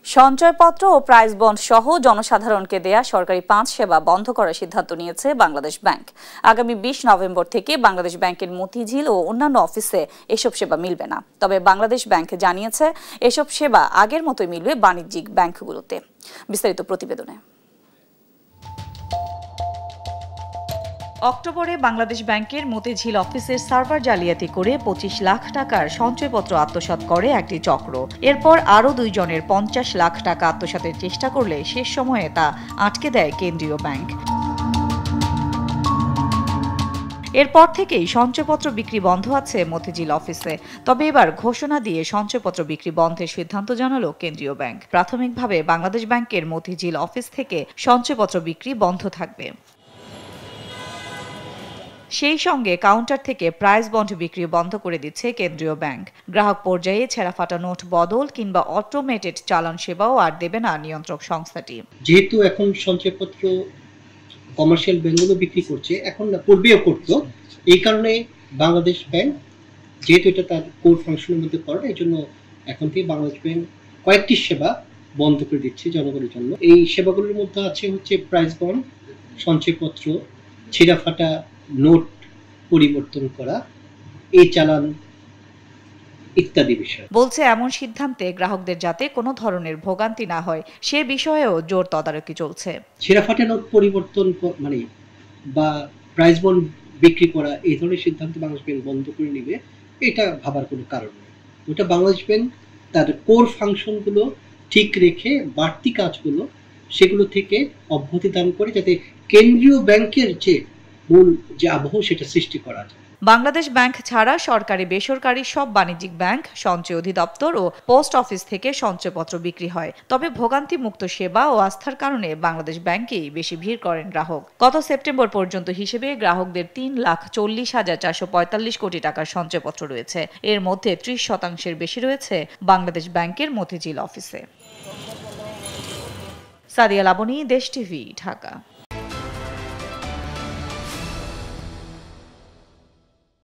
সঞ্চয়পত্র ও prize bond সহ জনসাধারণকে দেয়া সরকারি ৫ সেবা বন্ধ করার সিদ্ধান্ত নিয়েছে বাংলাদেশ ব্যাংক। আগামী ২০ নভেম্বর থেকে বাংলাদেশ ব্যাংকের মতিঝিল ও অন্যান্য অফিসে এসব সেবা মিলবে না। তবে বাংলাদেশ ব্যাংক জানিয়েছে এসব সেবা আগের মতোই মিলবে বাণিজ্যিক ব্যাংকগুলোতে। বিস্তারিত প্রতিবেদনে। অক্টোবরে বাংলাদেশ ব্যাংকের মতিঝিল অফিসের সার্ভার জালিয়াতি করে ২৫ লাখ টাকার সঞ্চয়পত্র আত্মসাৎ করে একটি চক্র। এরপর আরও ২ জনের ৫০ লাখ টাকা আত্মসাতের চেষ্টা করলে শেষ সময়ে তা আটকে দেয় কেন্দ্রীয় ব্যাংক। এরপর থেকেই সঞ্চয়পত্র বিক্রি বন্ধ আছে মতিঝিল অফিসে। তবে এবার ঘোষণা দিয়ে সঞ্চয়পত্র বিক্রি বন্ধের সিদ্ধান্ত জানালো কেন্দ্রীয় ব্যাংক। প্রাথমিকভাবে বাংলাদেশ ব্যাংকের মতিঝিল অফিস থেকে সঞ্চয়পত্র বিক্রি বন্ধ থাকবে। সেই সঙ্গে কাউন্টার থেকে প্রাইজ বন্ড বিক্রি বন্ধ করে দিচ্ছে কেন্দ্রীয় ব্যাংক। গ্রাহক পর্যায়ে ছেঁড়াফাটা নোট বদল কিংবা অটোমেটেড চালান সেবাও আর দেবে না নিয়ন্ত্রক সংস্থাটি। যেহেতু এখন সঞ্চয়পত্র কমার্শিয়াল ব্যাংকগুলো বিক্রি করছে, এখন না পূর্বেও করতো, এই কারণে বাংলাদেশ ব্যাংক যেহেতু এটা তার কোর ফাংশনের মধ্যে পড়ে, এই জন্য এখন থেকে বাংলাদেশ ব্যাংক কয়েকটি সেবা বন্ধ করে দিচ্ছে জনগণের জন্য। এই সেবাগুলোর মধ্যে আছে হচ্ছে প্রাইজ বন্ড, সঞ্চয়পত্র, ছেঁড়াফাটা নোট পরিবর্তন করা, এই চালান ইত্যাদি বিষয়। বলছে এমন সিদ্ধান্তে গ্রাহকদের যাতে কোনো ধরনের ভোগান্তি না হয় সে বিষয়েও জোর তদারকি চলছে। ছেঁড়াফাটা নোট পরিবর্তন মানে বা প্রাইজ বন্ড বিক্রি করা, এই ধরনের সিদ্ধান্ত বাংলাদেশ ব্যাংক বন্ধ করে নিবে, এটা ভাবার কোনো কারণ নেই। ওটা বাংলাদেশ ব্যাংক তার কোর ফাংশনগুলো ঠিক রেখে বাড়তি কাজগুলো সেগুলো থেকে অব্যাহতি দান করে, যাতে কেন্দ্রীয় ব্যাংকের মূল যে আবহ সেটা সৃষ্টি করা যায়। বাংলাদেশ ব্যাংক ছাড়া সরকারি বেসরকারি সব বাণিজ্যিক ব্যাংক, সঞ্চয় অধিদপ্তর ও পোস্ট অফিস থেকে সঞ্চয়পত্র বিক্রি হয়। তবে ভোগান্তি মুক্ত সেবা ও আস্থার কারণে বাংলাদেশ ব্যাংকেই বেশি ভিড় করেন গ্রাহক। গত সেপ্টেম্বর পর্যন্ত হিসেবে গ্রাহকদের ৩,৪০,৪৪৫ কোটি টাকার সঞ্চয়পত্র রয়েছে। এর মধ্যে ৩০% বেশি রয়েছে বাংলাদেশ ব্যাংকের মতিঝিল অফিসে। সাদিয়া লাবনী, দেশ টিভি, ঢাকা।